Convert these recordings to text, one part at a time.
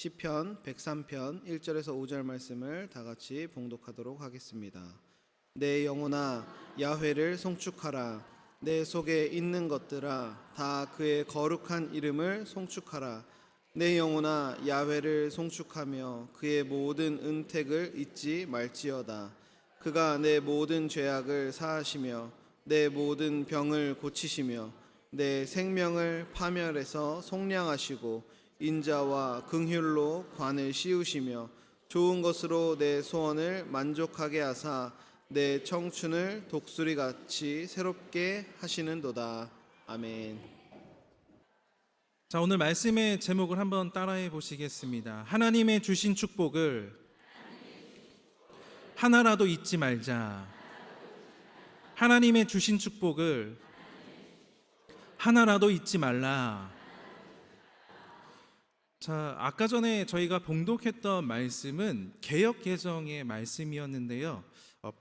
시편 103편 1절에서 5절 말씀을 다 같이 봉독하도록 하겠습니다. 내 영혼아 야훼를 송축하라. 내 속에 있는 것들아 다 그의 거룩한 이름을 송축하라. 내 영혼아 야훼를 송축하며 그의 모든 은택을 잊지 말지어다. 그가 내 모든 죄악을 사하시며 내 모든 병을 고치시며 내 생명을 파멸해서 속량하시고 인자와 긍휼로 관을 씌우시며 좋은 것으로 내 소원을 만족하게 하사 내 청춘을 독수리같이 새롭게 하시는도다. 아멘. 자, 오늘 말씀의 제목을 한번 따라해 보시겠습니다. 하나님의 주신 축복을 하나라도 잊지 말자. 하나님의 주신 축복을 하나라도 잊지 말라. 자, 아까 전에 저희가 봉독했던 말씀은 개역 개정의 말씀이었는데요.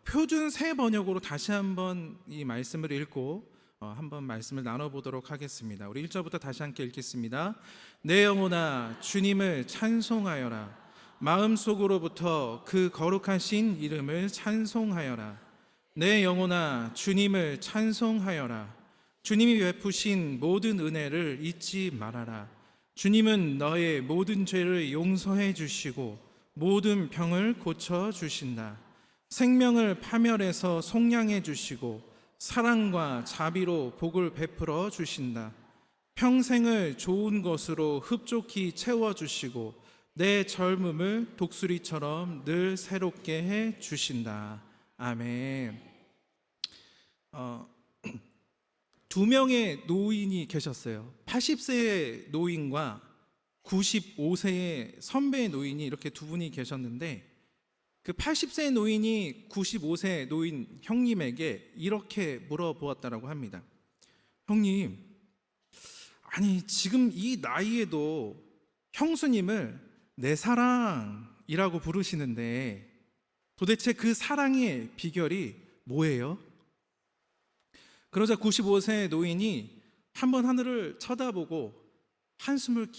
표준 새 번역으로 다시 한번 이 말씀을 읽고 한번 말씀을 나눠보도록 하겠습니다. 우리 1절부터 다시 함께 읽겠습니다. 내 영혼아 주님을 찬송하여라. 마음속으로부터 그 거룩하신 이름을 찬송하여라. 내 영혼아 주님을 찬송하여라. 주님이 베푸신 모든 은혜를 잊지 말아라. 주님은 너의 모든 죄를 용서해 주시고 모든 병을 고쳐 주신다. 생명을 파멸해서 속량해 주시고 사랑과 자비로 복을 베풀어 주신다. 평생을 좋은 것으로 흡족히 채워 주시고 내 젊음을 독수리처럼 늘 새롭게 해 주신다. 아멘. 두 명의 노인이 계셨어요. 80세의 노인과 95세의 선배의 노인이 이렇게 두 분이 계셨는데, 그 80세의 노인이 95세 노인 형님에게 이렇게 물어보았다고 합니다. 형님, 아니 지금 이 나이에도 형수님을 내 사랑이라고 부르시는데 도대체 그 사랑의 비결이 뭐예요? 그러자 95세 노인이 한번 하늘을 쳐다보고 한숨을 푹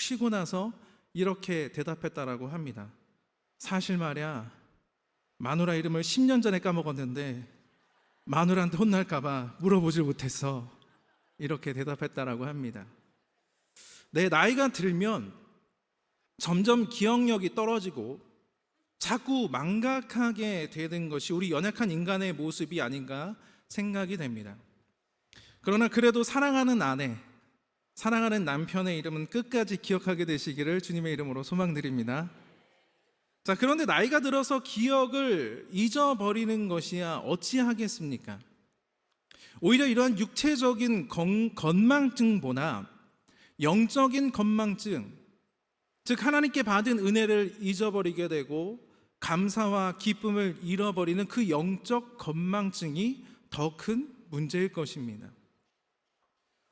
쉬고 나서 이렇게 대답했다라고 합니다. 사실 말이야, 마누라 이름을 10년 전에 까먹었는데 마누라한테 혼날까봐 물어보질 못했어. 이렇게 대답했다라고 합니다. 내 나이가 들면 점점 기억력이 떨어지고 자꾸 망각하게 되는 것이 우리 연약한 인간의 모습이 아닌가 생각이 됩니다. 그러나 그래도 사랑하는 아내, 사랑하는 남편의 이름은 끝까지 기억하게 되시기를 주님의 이름으로 소망드립니다. 자, 그런데 나이가 들어서 기억을 잊어버리는 것이야 어찌하겠습니까? 오히려 이러한 육체적인 건망증보다 영적인 건망증, 즉 하나님께 받은 은혜를 잊어버리게 되고 감사와 기쁨을 잃어버리는 그 영적 건망증이 더 큰 문제일 것입니다.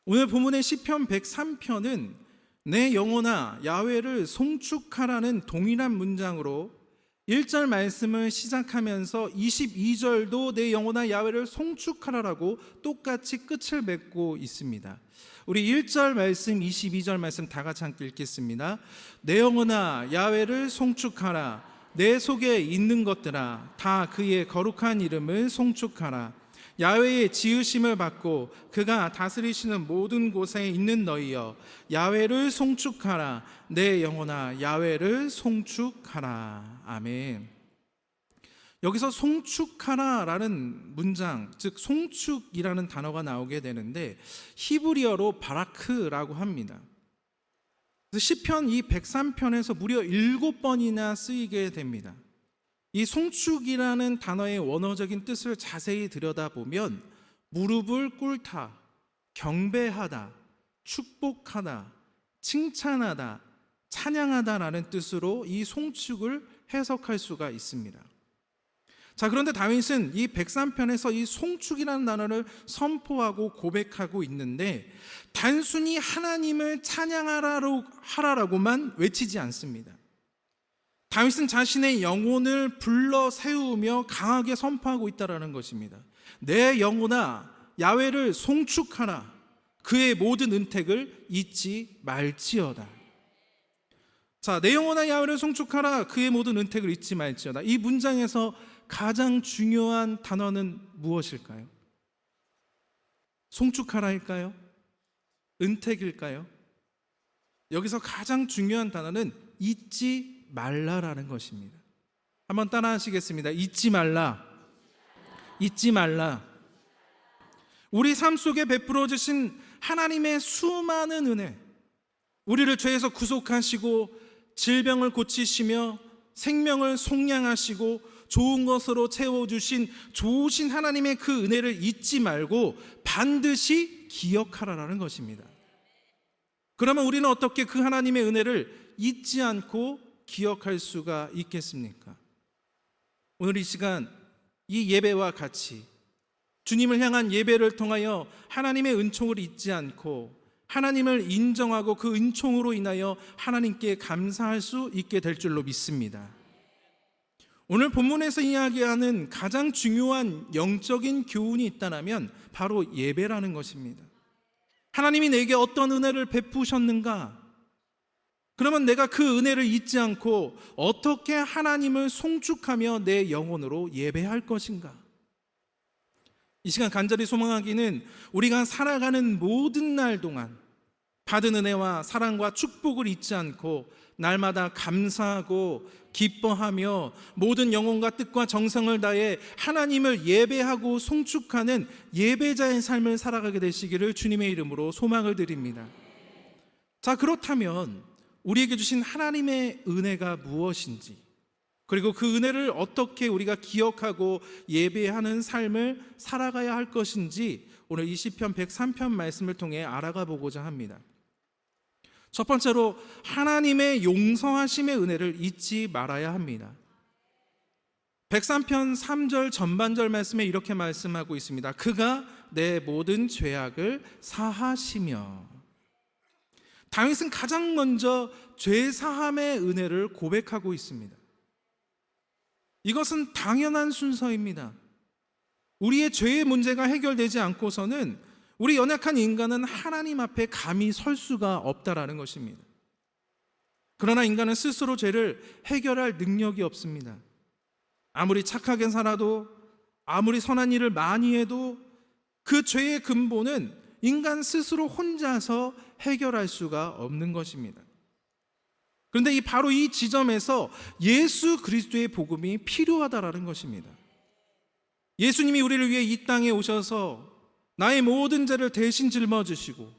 오늘 본문의 시편 103편은 내 영혼아 야훼를 송축하라는 동일한 문장으로 1절 말씀을 시작하면서 22절도 내 영혼아 야훼를 송축하라라고 똑같이 끝을 맺고 있습니다. 우리 1절 말씀, 22절 말씀 다 같이 함께 읽겠습니다. 내 영혼아 야훼를 송축하라. 내 속에 있는 것들아 다 그의 거룩한 이름을 송축하라. 야훼의 지으심을 받고 그가 다스리시는 모든 곳에 있는 너희여 야훼를 송축하라. 내 영혼아 야훼를 송축하라. 아멘. 여기서 송축하라라는 문장, 즉 송축이라는 단어가 나오게 되는데 히브리어로 바라크라고 합니다. 시편 이 103편에서 무려 7번이나 쓰이게 됩니다. 이 송축이라는 단어의 원어적인 뜻을 자세히 들여다보면 무릎을 꿇다, 경배하다, 축복하다, 칭찬하다, 찬양하다라는 뜻으로 이 송축을 해석할 수가 있습니다. 자, 그런데 다윗은 이 103편에서 이 송축이라는 단어를 선포하고 고백하고 있는데 단순히 하나님을 찬양하라고만 외치지 않습니다. 다윗은 자신의 영혼을 불러 세우며 강하게 선포하고 있다는 것입니다. 내 영혼아 야훼를 송축하라. 그의 모든 은택을 잊지 말지어다. 자, 내 영혼아 야훼를 송축하라. 그의 모든 은택을 잊지 말지어다. 이 문장에서 가장 중요한 단어는 무엇일까요? 송축하라일까요? 은택일까요? 여기서 가장 중요한 단어는 잊지 말라라는 것입니다. 한번 따라 하시겠습니다. 잊지 말라. 잊지 말라. 우리 삶 속에 베풀어 주신 하나님의 수많은 은혜, 우리를 죄에서 구속하시고 질병을 고치시며 생명을 속량하시고 좋은 것으로 채워주신 좋으신 하나님의 그 은혜를 잊지 말고 반드시 기억하라라는 것입니다. 그러면 우리는 어떻게 그 하나님의 은혜를 잊지 않고 기억할 수가 있겠습니까? 오늘 이 시간 이 예배와 같이 주님을 향한 예배를 통하여 하나님의 은총을 잊지 않고 하나님을 인정하고 그 은총으로 인하여 하나님께 감사할 수 있게 될 줄로 믿습니다. 오늘 본문에서 이야기하는 가장 중요한 영적인 교훈이 있다면 바로 예배라는 것입니다. 하나님이 내게 어떤 은혜를 베푸셨는가? 그러면 내가 그 은혜를 잊지 않고 어떻게 하나님을 송축하며 내 영혼으로 예배할 것인가? 이 시간 간절히 소망하기는 우리가 살아가는 모든 날 동안 받은 은혜와 사랑과 축복을 잊지 않고 날마다 감사하고 기뻐하며 모든 영혼과 뜻과 정성을 다해 하나님을 예배하고 송축하는 예배자의 삶을 살아가게 되시기를 주님의 이름으로 소망을 드립니다. 자, 그렇다면 우리에게 주신 하나님의 은혜가 무엇인지, 그리고 그 은혜를 어떻게 우리가 기억하고 예배하는 삶을 살아가야 할 것인지 오늘 이 시편 103편 말씀을 통해 알아가 보고자 합니다. 첫 번째로 하나님의 용서하심의 은혜를 잊지 말아야 합니다. 103편 3절 전반절 말씀에 이렇게 말씀하고 있습니다. 그가 내 모든 죄악을 사하시며. 다윗은 가장 먼저 죄 사함의 은혜를 고백하고 있습니다. 이것은 당연한 순서입니다. 우리의 죄의 문제가 해결되지 않고서는 우리 연약한 인간은 하나님 앞에 감히 설 수가 없다라는 것입니다. 그러나 인간은 스스로 죄를 해결할 능력이 없습니다. 아무리 착하게 살아도, 아무리 선한 일을 많이 해도 그 죄의 근본은 인간 스스로 혼자서 해결할 수가 없는 것입니다. 그런데 바로 이 지점에서 예수 그리스도의 복음이 필요하다라는 것입니다. 예수님이 우리를 위해 이 땅에 오셔서 나의 모든 죄를 대신 짊어지시고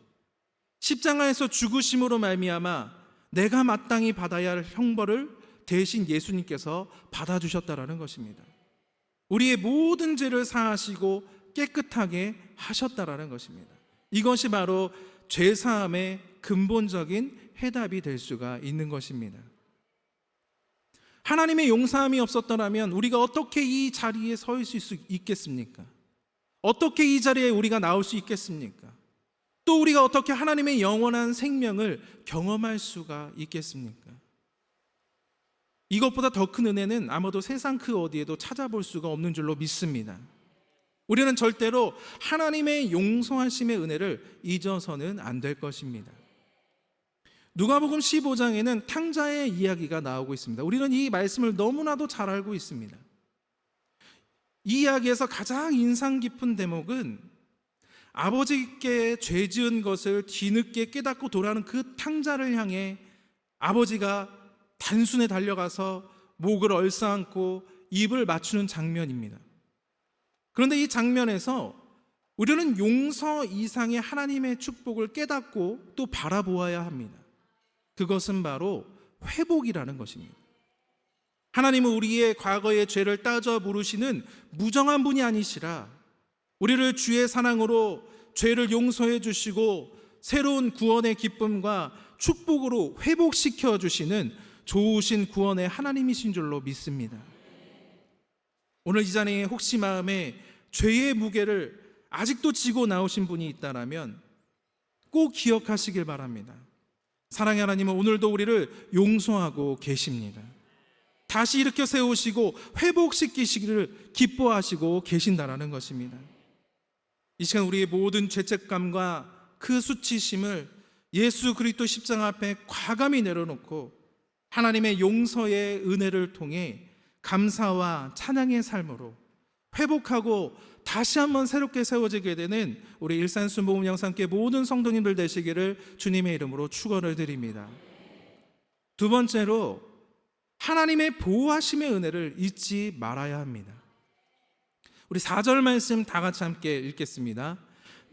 십자가에서 죽으심으로 말미암아 내가 마땅히 받아야 할 형벌을 대신 예수님께서 받아주셨다라는 것입니다. 우리의 모든 죄를 사하시고 깨끗하게 하셨다라는 것입니다. 이것이 바로 죄사함의 근본적인 해답이 될 수가 있는 것입니다. 하나님의 용서함이 없었더라면 우리가 어떻게 이 자리에 서 있을 수 있겠습니까? 어떻게 이 자리에 우리가 나올 수 있겠습니까? 또 우리가 어떻게 하나님의 영원한 생명을 경험할 수가 있겠습니까? 이것보다 더 큰 은혜는 아마도 세상 그 어디에도 찾아볼 수가 없는 줄로 믿습니다. 우리는 절대로 하나님의 용서하심의 은혜를 잊어서는 안 될 것입니다. 누가복음 15장에는 탕자의 이야기가 나오고 있습니다. 우리는 이 말씀을 너무나도 잘 알고 있습니다. 이 이야기에서 가장 인상 깊은 대목은 아버지께 죄 지은 것을 뒤늦게 깨닫고 돌아오는 그 탕자를 향해 아버지가 단순에 달려가서 목을 얼싸안고 입을 맞추는 장면입니다. 그런데 이 장면에서 우리는 용서 이상의 하나님의 축복을 깨닫고 또 바라보아야 합니다. 그것은 바로 회복이라는 것입니다. 하나님은 우리의 과거의 죄를 따져 물으시는 무정한 분이 아니시라 우리를 주의 사랑으로 죄를 용서해 주시고 새로운 구원의 기쁨과 축복으로 회복시켜 주시는 좋으신 구원의 하나님이신 줄로 믿습니다. 오늘 이 자리에 혹시 마음에 죄의 무게를 아직도 지고 나오신 분이 있다면 꼭 기억하시길 바랍니다. 사랑의 하나님은 오늘도 우리를 용서하고 계십니다. 다시 일으켜 세우시고 회복시키시기를 기뻐하시고 계신다라는 것입니다. 이 시간 우리의 모든 죄책감과 그 수치심을 예수 그리스도 십자가 앞에 과감히 내려놓고 하나님의 용서의 은혜를 통해 감사와 찬양의 삶으로 회복하고 다시 한번 새롭게 세워지게 되는 우리 일산순복음 영상교회 모든 성도님들 되시기를 주님의 이름으로 축원을 드립니다. 두 번째로 하나님의 보호하심의 은혜를 잊지 말아야 합니다. 우리 4절 말씀 다 같이 함께 읽겠습니다.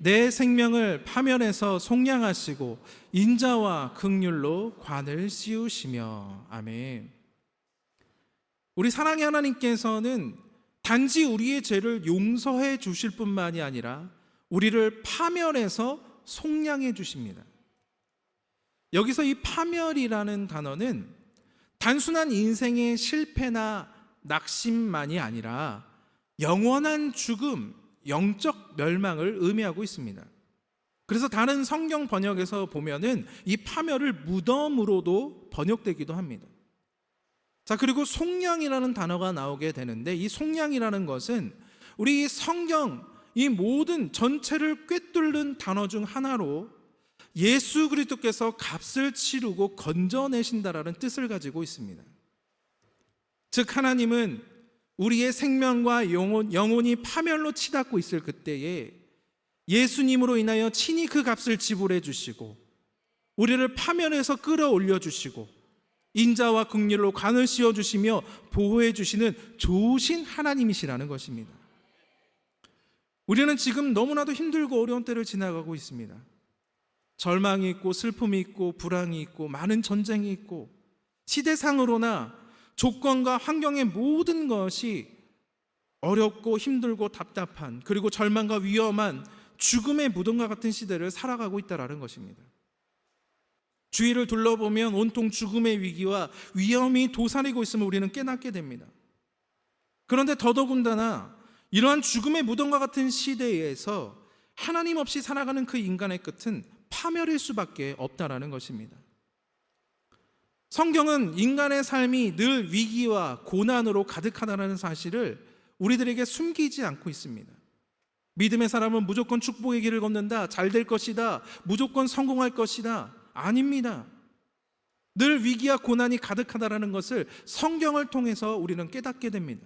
내 생명을 파멸해서 속량하시고 인자와 긍휼로 관을 씌우시며. 아멘. 우리 사랑의 하나님께서는 단지 우리의 죄를 용서해 주실 뿐만이 아니라 우리를 파멸해서 속량해 주십니다. 여기서 이 파멸이라는 단어는 단순한 인생의 실패나 낙심만이 아니라 영원한 죽음, 영적 멸망을 의미하고 있습니다. 그래서 다른 성경 번역에서 보면은 이 파멸을 무덤으로도 번역되기도 합니다. 자, 그리고 속량이라는 단어가 나오게 되는데, 이 속량이라는 것은 우리 성경 이 모든 전체를 꿰뚫는 단어 중 하나로 예수 그리스도께서 값을 치르고 건져내신다라는 뜻을 가지고 있습니다. 즉, 하나님은 우리의 생명과 영혼이 파멸로 치닫고 있을 그때에 예수님으로 인하여 친히 그 값을 지불해 주시고 우리를 파멸해서 끌어올려 주시고 인자와 긍휼로 관을 씌워 주시며 보호해 주시는 좋으신 하나님이시라는 것입니다. 우리는 지금 너무나도 힘들고 어려운 때를 지나가고 있습니다. 절망이 있고 슬픔이 있고 불안이 있고 많은 전쟁이 있고 시대상으로나 조건과 환경의 모든 것이 어렵고 힘들고 답답한, 그리고 절망과 위험한 죽음의 무덤과 같은 시대를 살아가고 있다는 것입니다. 주위를 둘러보면 온통 죽음의 위기와 위험이 도사리고 있음을 우리는 깨닫게 됩니다. 그런데 더더군다나 이러한 죽음의 무덤과 같은 시대에서 하나님 없이 살아가는 그 인간의 끝은 파멸일 수밖에 없다라는 것입니다. 성경은 인간의 삶이 늘 위기와 고난으로 가득하다는 사실을 우리들에게 숨기지 않고 있습니다. 믿음의 사람은 무조건 축복의 길을 걷는다, 잘 될 것이다, 무조건 성공할 것이다. 아닙니다. 늘 위기와 고난이 가득하다는 것을 성경을 통해서 우리는 깨닫게 됩니다.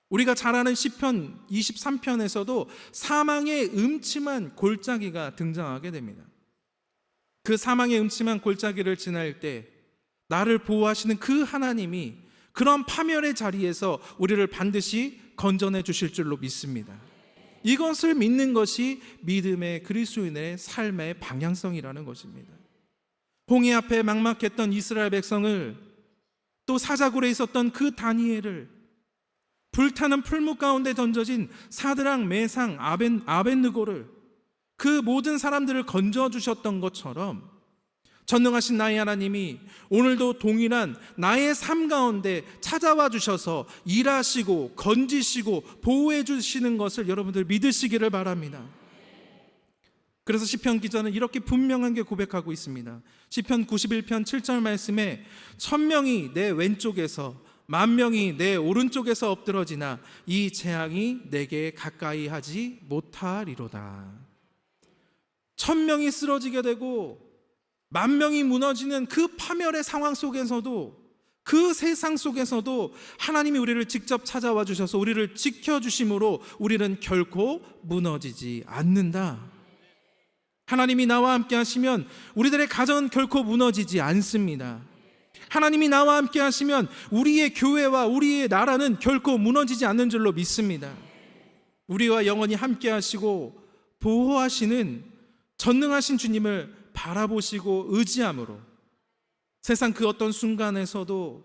우리가 잘 아는 시편 23편에서도 사망의 음침한 골짜기가 등장하게 됩니다. 그 사망의 음침한 골짜기를 지날 때 나를 보호하시는 그 하나님이 그런 파멸의 자리에서 우리를 반드시 건져내 주실 줄로 믿습니다. 이것을 믿는 것이 믿음의 그리스도인의 삶의 방향성이라는 것입니다. 홍해 앞에 막막했던 이스라엘 백성을, 또 사자굴에 있었던 그 다니엘을, 불타는 풀무 가운데 던져진 사드락, 메상, 아벳느고를, 그 모든 사람들을 건져주셨던 것처럼 전능하신 나의 하나님이 오늘도 동일한 나의 삶 가운데 찾아와 주셔서 일하시고 건지시고 보호해 주시는 것을 여러분들 믿으시기를 바랍니다. 그래서 시편 기자는 이렇게 분명하게 고백하고 있습니다. 시편 91편 7절 말씀에 1000명이 내 왼쪽에서 10,000명이 내 오른쪽에서 엎드러지나 이 재앙이 내게 가까이 하지 못하리로다. 1000명이 쓰러지게 되고 10,000명이 무너지는 그 파멸의 상황 속에서도, 그 세상 속에서도 하나님이 우리를 직접 찾아와 주셔서 우리를 지켜주심으로 우리는 결코 무너지지 않는다. 하나님이 나와 함께 하시면 우리들의 가정은 결코 무너지지 않습니다. 하나님이 나와 함께 하시면 우리의 교회와 우리의 나라는 결코 무너지지 않는 줄로 믿습니다. 우리와 영원히 함께 하시고 보호하시는 전능하신 주님을 바라보시고 의지함으로 세상 그 어떤 순간에서도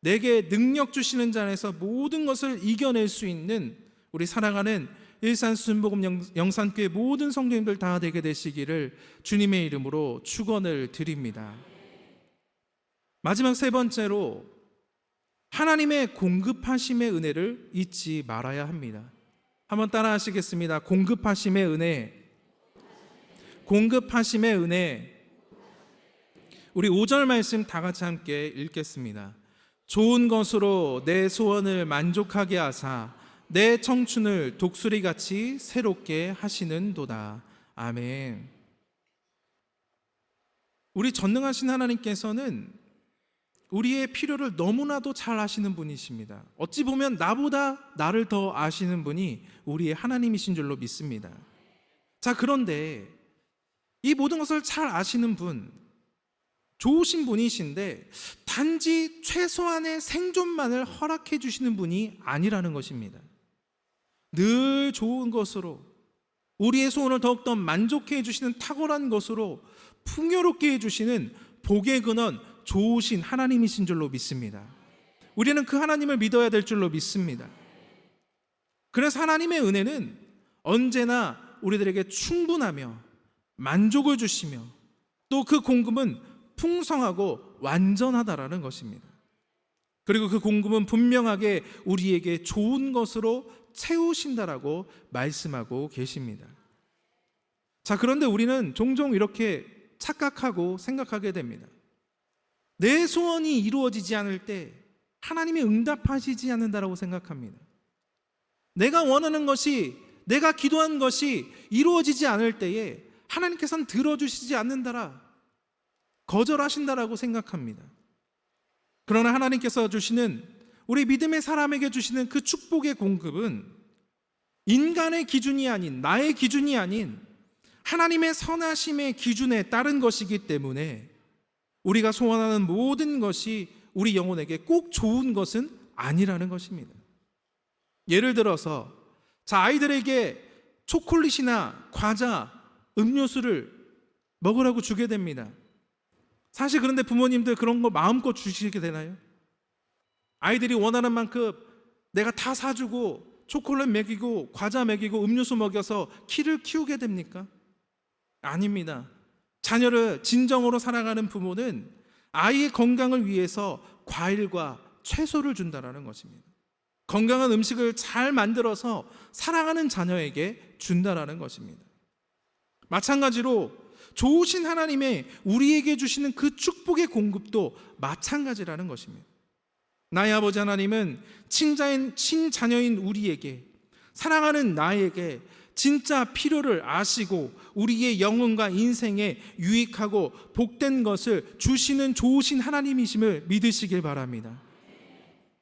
내게 능력 주시는 자 안에서 모든 것을 이겨낼 수 있는 우리 사랑하는 일산순복음 영산교회 모든 성도님들 다 되게 되시기를 주님의 이름으로 축원을 드립니다. 마지막 세 번째로 하나님의 공급하심의 은혜를 잊지 말아야 합니다. 한번 따라 하시겠습니다. 공급하심의 은혜. 공급하심의 은혜. 우리 5절 말씀 다 같이 함께 읽겠습니다. 좋은 것으로 내 소원을 만족하게 하사 내 청춘을 독수리같이 새롭게 하시는도다. 아멘. 우리 전능하신 하나님께서는 우리의 필요를 너무나도 잘 아시는 분이십니다. 어찌 보면 나보다 나를 더 아시는 분이 우리의 하나님이신 줄로 믿습니다. 자, 그런데 이 모든 것을 잘 아시는 분, 좋으신 분이신데 단지 최소한의 생존만을 허락해 주시는 분이 아니라는 것입니다. 늘 좋은 것으로, 우리의 소원을 더욱더 만족해 해주시는 탁월한 것으로 풍요롭게 해주시는 복의 근원 좋으신 하나님이신 줄로 믿습니다. 우리는 그 하나님을 믿어야 될 줄로 믿습니다. 그래서 하나님의 은혜는 언제나 우리들에게 충분하며 만족을 주시며 또 그 공급은 풍성하고 완전하다라는 것입니다. 그리고 그 공급은 분명하게 우리에게 좋은 것으로 채우신다라고 말씀하고 계십니다. 자, 그런데 우리는 종종 이렇게 착각하고 생각하게 됩니다. 내 소원이 이루어지지 않을 때 하나님이 응답하시지 않는다라고 생각합니다. 내가 원하는 것이, 내가 기도한 것이 이루어지지 않을 때에 하나님께서는 들어주시지 않는다라, 거절하신다라고 생각합니다. 그러나 하나님께서 주시는, 우리 믿음의 사람에게 주시는 그 축복의 공급은 인간의 기준이 아닌, 나의 기준이 아닌 하나님의 선하심의 기준에 따른 것이기 때문에 우리가 소원하는 모든 것이 우리 영혼에게 꼭 좋은 것은 아니라는 것입니다. 예를 들어서 아이들에게 초콜릿이나 과자, 음료수를 먹으라고 주게 됩니다. 사실 그런데 부모님들 그런 거 마음껏 주시게 되나요? 아이들이 원하는 만큼 내가 다 사주고 초콜릿 먹이고 과자 먹이고 음료수 먹여서 키를 키우게 됩니까? 아닙니다. 자녀를 진정으로 사랑하는 부모는 아이의 건강을 위해서 과일과 채소를 준다는 것입니다. 건강한 음식을 잘 만들어서 사랑하는 자녀에게 준다는 것입니다. 마찬가지로 좋으신 하나님의 우리에게 주시는 그 축복의 공급도 마찬가지라는 것입니다. 나의 아버지 하나님은 친자녀인 우리에게, 사랑하는 나에게 진짜 필요를 아시고 우리의 영혼과 인생에 유익하고 복된 것을 주시는 좋으신 하나님이심을 믿으시길 바랍니다.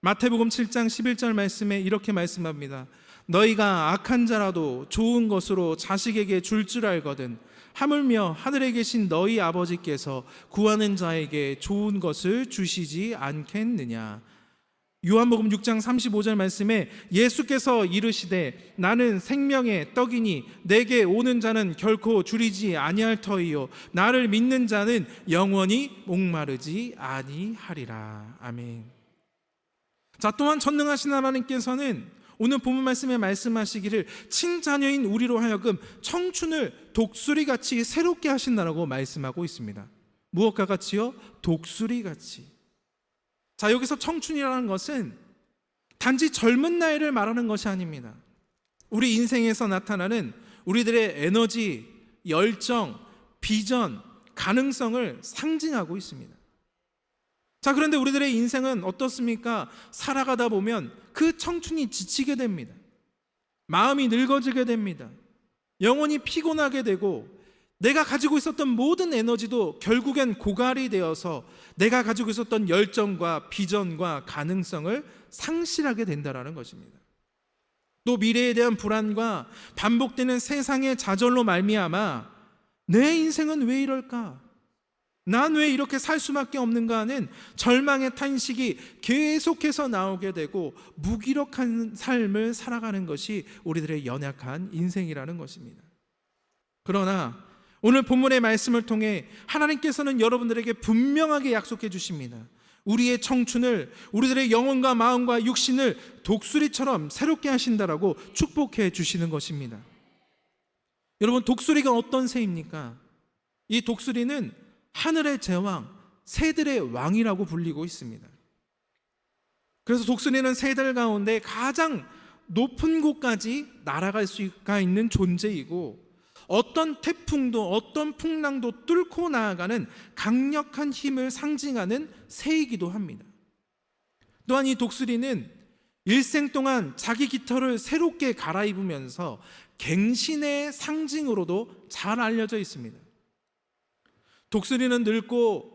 마태복음 7장 11절 말씀에 이렇게 말씀합니다. 너희가 악한 자라도 좋은 것으로 자식에게 줄 알거든 하물며 하늘에 계신 너희 아버지께서 구하는 자에게 좋은 것을 주시지 않겠느냐. 요한복음 6장 35절 말씀에 예수께서 이르시되 나는 생명의 떡이니 내게 오는 자는 결코 줄이지 아니할 터이요 나를 믿는 자는 영원히 목마르지 아니하리라. 아멘. 자, 또한 전능하신 하나님께서는 오늘 본문 말씀에 말씀하시기를 친자녀인 우리로 하여금 청춘을 독수리같이 새롭게 하신다라고 말씀하고 있습니다. 무엇과 같이요? 독수리같이. 자, 여기서 청춘이라는 것은 단지 젊은 나이를 말하는 것이 아닙니다. 우리 인생에서 나타나는 우리들의 에너지, 열정, 비전, 가능성을 상징하고 있습니다. 자, 그런데 우리들의 인생은 어떻습니까? 살아가다 보면 그 청춘이 지치게 됩니다. 마음이 늙어지게 됩니다. 영혼이 피곤하게 되고 내가 가지고 있었던 모든 에너지도 결국엔 고갈이 되어서 내가 가지고 있었던 열정과 비전과 가능성을 상실하게 된다는 것입니다. 또 미래에 대한 불안과 반복되는 세상의 좌절로 말미암아 내 인생은 왜 이럴까? 난 왜 이렇게 살 수밖에 없는가 하는 절망의 탄식이 계속해서 나오게 되고 무기력한 삶을 살아가는 것이 우리들의 연약한 인생이라는 것입니다. 그러나 오늘 본문의 말씀을 통해 하나님께서는 여러분들에게 분명하게 약속해 주십니다. 우리의 청춘을, 우리들의 영혼과 마음과 육신을 독수리처럼 새롭게 하신다라고 축복해 주시는 것입니다. 여러분, 독수리가 어떤 새입니까? 이 독수리는 하늘의 제왕, 새들의 왕이라고 불리고 있습니다. 그래서 독수리는 새들 가운데 가장 높은 곳까지 날아갈 수가 있는 존재이고 어떤 태풍도 어떤 풍랑도 뚫고 나아가는 강력한 힘을 상징하는 새이기도 합니다. 또한 이 독수리는 일생 동안 자기 깃털을 새롭게 갈아입으면서 갱신의 상징으로도 잘 알려져 있습니다. 독수리는 늙고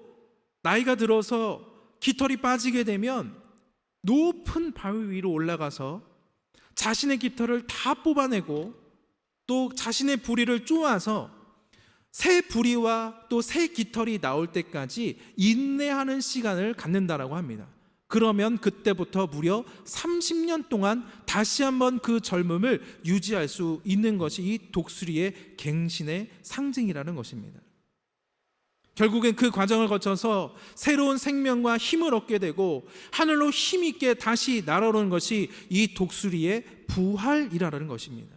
나이가 들어서 깃털이 빠지게 되면 높은 바위 위로 올라가서 자신의 깃털을 다 뽑아내고 또 자신의 부리를 쪼아서 새 부리와 또 새 깃털이 나올 때까지 인내하는 시간을 갖는다라고 합니다. 그러면 그때부터 무려 30년 동안 다시 한번 그 젊음을 유지할 수 있는 것이 이 독수리의 갱신의 상징이라는 것입니다. 결국엔 그 과정을 거쳐서 새로운 생명과 힘을 얻게 되고 하늘로 힘있게 다시 날아오르는 것이 이 독수리의 부활이라는 것입니다.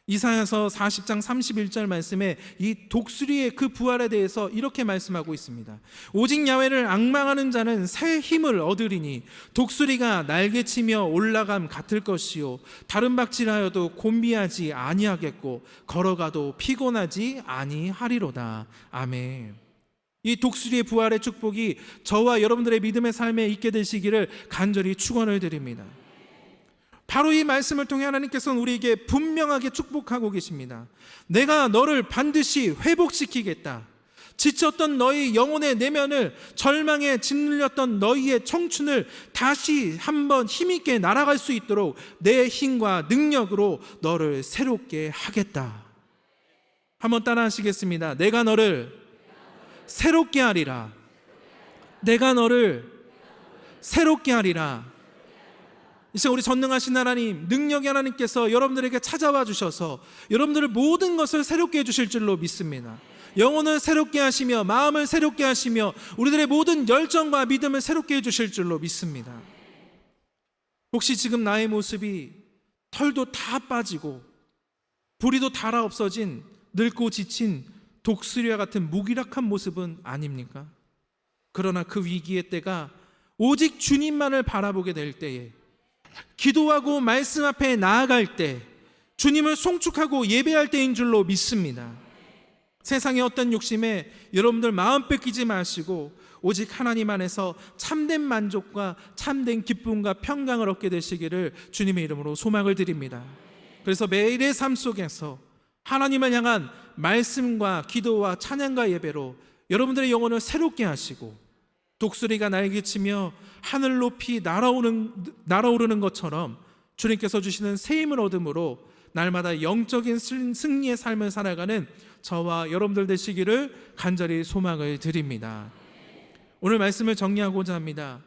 이사야서 40장 31절 말씀에 이 독수리의 그 부활에 대해서 이렇게 말씀하고 있습니다. 오직 야훼를 앙망하는 자는 새 힘을 얻으리니 독수리가 날개치며 올라감 같을 것이요 다른 박질하여도 곤비하지 아니하겠고 걸어가도 피곤하지 아니하리로다. 아멘. 이 독수리의 부활의 축복이 저와 여러분들의 믿음의 삶에 있게 되시기를 간절히 축원을 드립니다. 바로 이 말씀을 통해 하나님께서는 우리에게 분명하게 축복하고 계십니다. 내가 너를 반드시 회복시키겠다. 지쳤던 너희 영혼의 내면을, 절망에 짓눌렸던 너희의 청춘을 다시 한번 힘있게 날아갈 수 있도록 내 힘과 능력으로 너를 새롭게 하겠다. 한번 따라 하시겠습니다. 내가 너를 새롭게 하리라. 내가 너를 새롭게 하리라. 이제 우리 전능하신 하나님, 능력의 하나님께서 여러분들에게 찾아와 주셔서 여러분들의 모든 것을 새롭게 해주실 줄로 믿습니다. 영혼을 새롭게 하시며 마음을 새롭게 하시며 우리들의 모든 열정과 믿음을 새롭게 해주실 줄로 믿습니다. 혹시 지금 나의 모습이 털도 다 빠지고 부리도 닳아 없어진 늙고 지친 독수리와 같은 무기력한 모습은 아닙니까? 그러나 그 위기의 때가 오직 주님만을 바라보게 될 때에, 기도하고 말씀 앞에 나아갈 때, 주님을 송축하고 예배할 때인 줄로 믿습니다. 세상의 어떤 욕심에 여러분들 마음 뺏기지 마시고 오직 하나님 안에서 참된 만족과 참된 기쁨과 평강을 얻게 되시기를 주님의 이름으로 소망을 드립니다. 그래서 매일의 삶 속에서 하나님을 향한 말씀과 기도와 찬양과 예배로 여러분들의 영혼을 새롭게 하시고 독수리가 날개치며 하늘 높이 날아오르는 것처럼 주님께서 주시는 새 힘을 얻음으로 날마다 영적인 승리의 삶을 살아가는 저와 여러분들 되시기를 간절히 소망을 드립니다. 오늘 말씀을 정리하고자 합니다.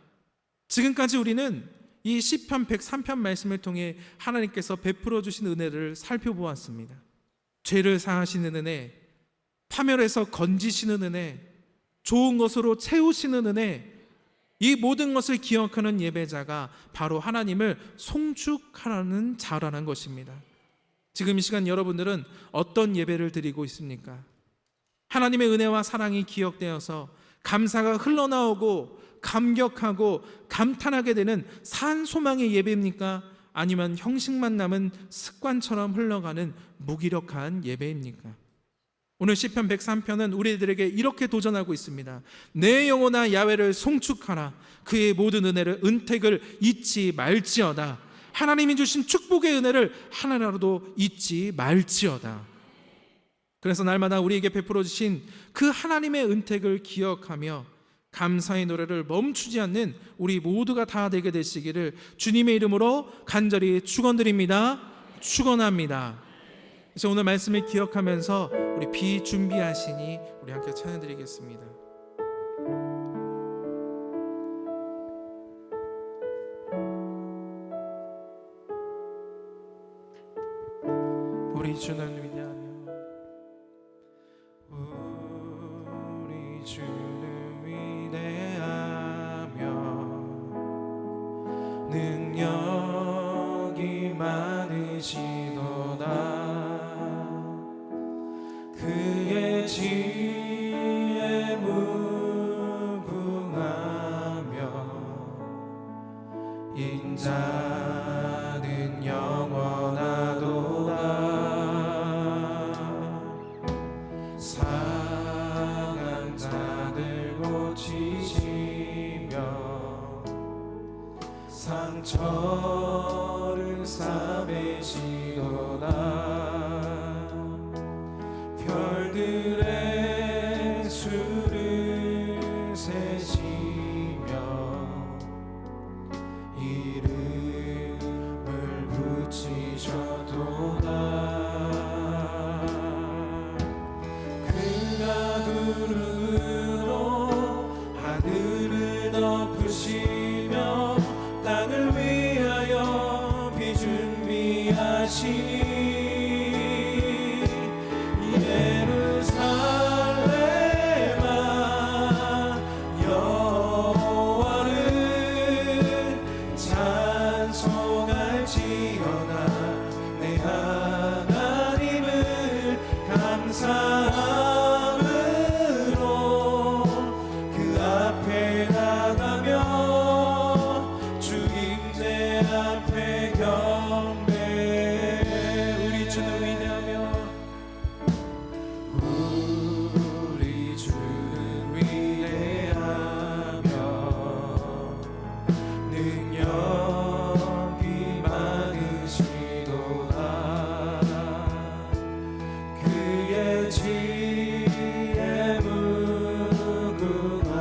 지금까지 우리는 이 시편 103편 말씀을 통해 하나님께서 베풀어 주신 은혜를 살펴보았습니다. 죄를 사하시는 은혜, 파멸해서 건지시는 은혜, 좋은 것으로 채우시는 은혜, 이 모든 것을 기억하는 예배자가 바로 하나님을 송축하라는 자라는 것입니다. 지금 이 시간 여러분들은 어떤 예배를 드리고 있습니까? 하나님의 은혜와 사랑이 기억되어서 감사가 흘러나오고 감격하고 감탄하게 되는 산소망의 예배입니까? 아니면 형식만 남은 습관처럼 흘러가는 무기력한 예배입니까? 오늘 시편 103편은 우리들에게 이렇게 도전하고 있습니다. 내 영혼아 야훼를 송축하라. 그의 모든 은혜를 은택을 잊지 말지어다. 하나님이 주신 축복의 은혜를 하나라도 잊지 말지어다. 그래서 날마다 우리에게 베풀어 주신 그 하나님의 은택을 기억하며 감사의 노래를 멈추지 않는 우리 모두가 다 되게 되시기를 주님의 이름으로 간절히 축원드립니다. 축원합니다. 그래서 오늘 말씀을 기억하면서 우리 비준비하시니 우리 함께 찬양드리겠습니다. 우리 주는 위대하며 우리 주는 위대하며 능력이 많으시도다. 그의 지혜 무궁하며 인자는 영원하도다. 상한 자들 고치시며 상처를 싸매시도다. 별들의 수를 세시 감사함으로 그 앞에 나가며 주 임재 앞에 경배. 우리 주는 위대하며 우리 주는 위대하며 능력이 많으시도다. 그의 지혜 무궁하며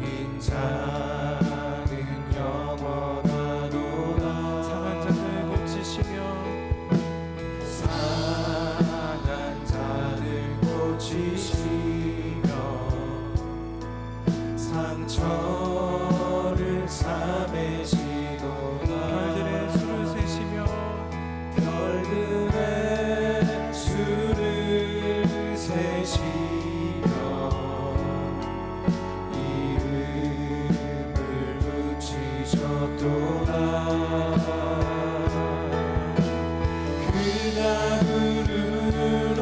인자는 영원하도다. 상한 자들 고치시며 상한 자를 고치시며 상처를 삼으시도다. 별들의 수를 세시며 별들의 수를 세시며 이름을 붙이셨도다. 그가 구름으로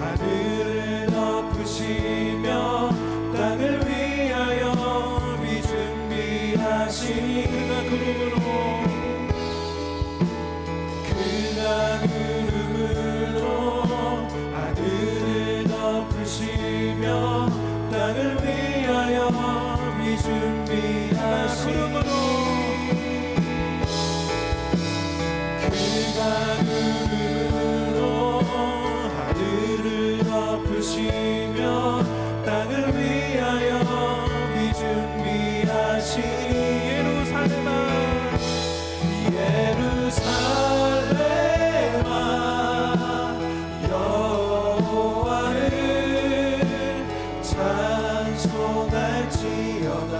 하늘을 덮으시며 땅을 위하여 비 준비하시니. 그가 구름으로 하늘을 덮으시며 땅을 위하여 비 준비하시니. 그가 구름으로 하늘을 덮으시며 땅을 위하여 비 준비하시니. 예루살렘아 예루살렘아 여호와를 찬송할지어다.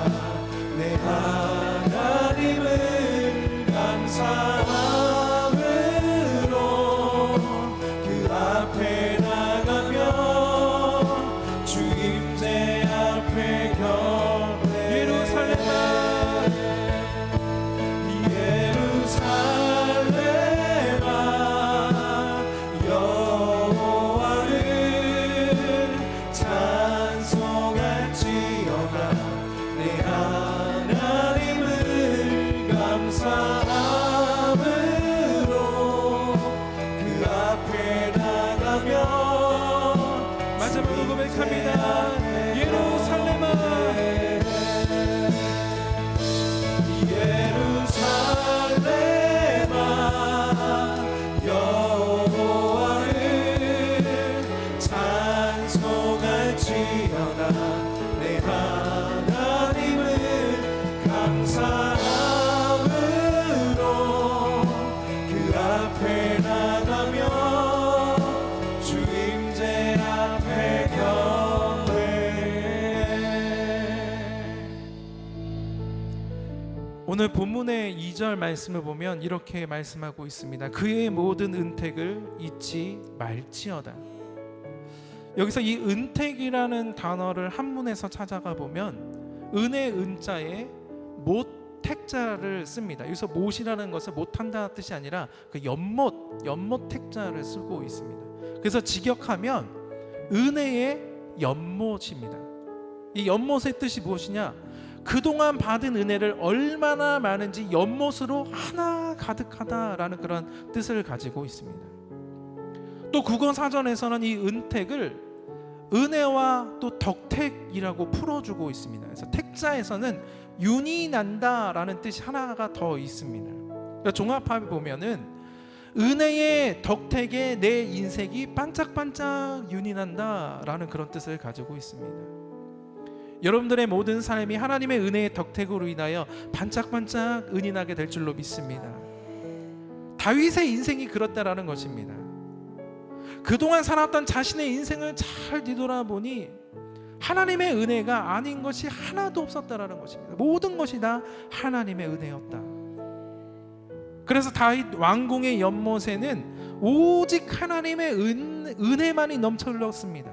내 하나님을 감사함으로 그 앞에 나가며 주 임재 앞에 경배. 예루살렘아 예루살렘아 여호와를 찬송할지어다. 내 하나님을 감사함으로 그 앞에 나가며. 마지막으로 고백합니다. 예루살렘아 예루살렘아 여호와를 찬송할지어다. 내 하나님을 감사함으로 그 앞에 나가며 주 임재 앞에 경배. 오늘 본문의 2절 말씀을 보면 이렇게 말씀하고 있습니다. 그의 모든 은택을 잊지 말지어다. 여기서 이 은택이라는 단어를 한문에서 찾아가 보면 은의 은자에 못 택자를 씁니다. 여기서 못이라는 것은 못한다 뜻이 아니라 그 연못 택자를 쓰고 있습니다. 그래서 직역하면 은혜의 연못입니다. 이 연못의 뜻이 무엇이냐? 그동안 받은 은혜를 얼마나 많은지 연못으로 하나 가득하다라는 그런 뜻을 가지고 있습니다. 또 국어 사전에서는 이 은택을 은혜와 또 덕택이라고 풀어주고 있습니다. 그래서 택자에서는 윤이 난다라는 뜻이 하나가 더 있습니다. 그러니까 종합해 보면은 은혜의 덕택에 내 인생이 반짝반짝 윤이 난다라는 그런 뜻을 가지고 있습니다. 여러분들의 모든 삶이 하나님의 은혜의 덕택으로 인하여 반짝반짝 은이 나게 될 줄로 믿습니다. 다윗의 인생이 그렇다라는 것입니다. 그동안 살았던 자신의 인생을 잘 뒤돌아보니 하나님의 은혜가 아닌 것이 하나도 없었다라는 것입니다. 모든 것이 다 하나님의 은혜였다. 그래서 다윗 왕궁의 연못에는 오직 하나님의 은혜만이 넘쳐 흐렀습니다.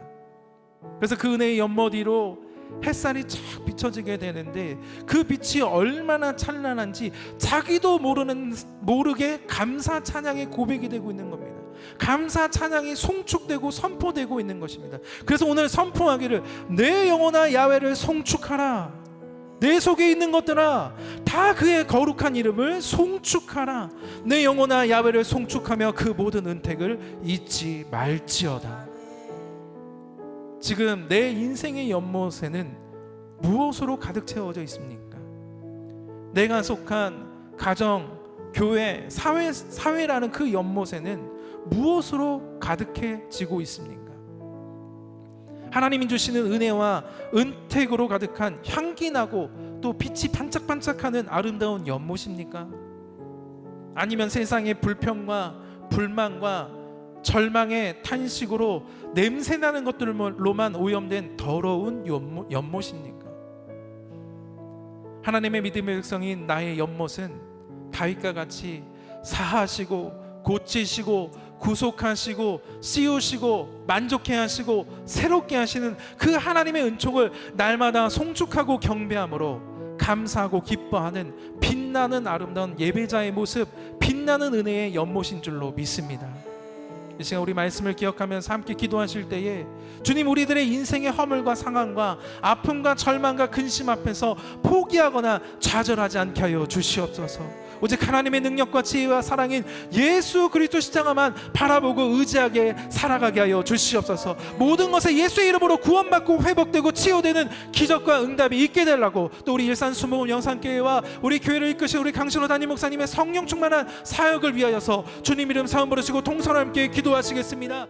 그래서 그 은혜의 연못 위로 햇살이 쫙 비춰지게 되는데 그 빛이 얼마나 찬란한지 자기도 모르게 감사 찬양의 고백이 되고 있는 겁니다. 감사 찬양이 송축되고 선포되고 있는 것입니다. 그래서 오늘 선포하기를 내 영혼아 야훼를 송축하라. 내 속에 있는 것들아 다 그의 거룩한 이름을 송축하라. 내 영혼아 야훼를 송축하며 그 모든 은택을 잊지 말지어다. 지금 내 인생의 연못에는 무엇으로 가득 채워져 있습니까? 내가 속한 가정, 교회, 사회라는 그 연못에는 무엇으로 가득해지고 있습니까? 하나님이 주시는 은혜와 은택으로 가득한 향기나고 또 빛이 반짝반짝하는 아름다운 연못입니까? 아니면 세상의 불평과 불만과 절망의 탄식으로 냄새나는 것들로만 오염된 더러운 연못입니까? 하나님의 믿음의 백성인 나의 연못은 다윗과 같이 사하시고 고치시고 구속하시고 씌우시고 만족해 하시고 새롭게 하시는 그 하나님의 은총을 날마다 송축하고 경배함으로 감사하고 기뻐하는 빛나는 아름다운 예배자의 모습, 빛나는 은혜의 연못인 줄로 믿습니다. 이 시간 우리 말씀을 기억하면서 함께 기도하실 때에 주님, 우리들의 인생의 허물과 상황과 아픔과 절망과 근심 앞에서 포기하거나 좌절하지 않게 하여 주시옵소서. 오직 하나님의 능력과 지혜와 사랑인 예수 그리스도 십자가만 바라보고 의지하게 살아가게 하여 주시옵소서. 모든 것에 예수의 이름으로 구원받고 회복되고 치유되는 기적과 응답이 있게 되려고, 또 우리 일산 수목원 영산교회와 우리 교회를 이끄신 우리 강신호 담임 목사님의 성령 충만한 사역을 위하여서 주님 이름 사은 부르시고 동서로 함께 기도하시겠습니다.